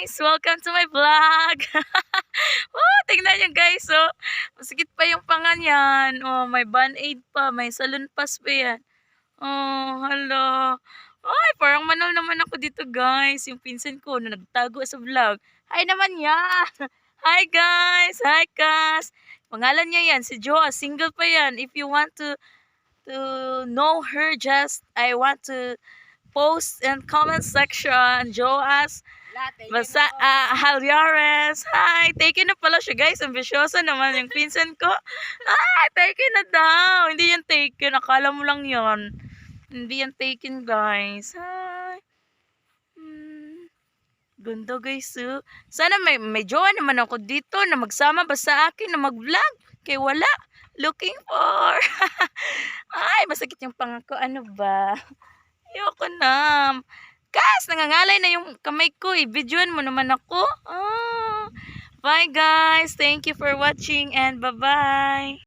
guys! Welcome to my vlog! Oh, tingnan nyo guys, oh. Masikit pa yung panga niyan. Oh, may band-aid pa, may salon pass pa yan. Oh, hala. Ay, parang manol naman ako dito guys. Yung pinsan ko na nagtago sa vlog. Hi naman yan! Hi guys! Hi Cass! Pangalan niya yan, si Joa. Single pa yan. If you want to know her, just I want to post in comment section. Joas Basta, Halyares. Hi, taken na pala siya guys. Ambisyosa naman yung pinsan ko. Taken na daw. Hindi yan taken. Akala mo lang yon. Hindi yan taken guys. Hi. Ganda guys. Sana may jowa naman ako dito na magsama ba sa akin na mag-vlog. Kay wala. Looking for. Ay, masakit yung pangako. Ano ba? Ayoko na. Kas, nangangalay na yung kamay ko eh. Videoan mo naman ako. Bye guys. Thank you for watching and bye-bye.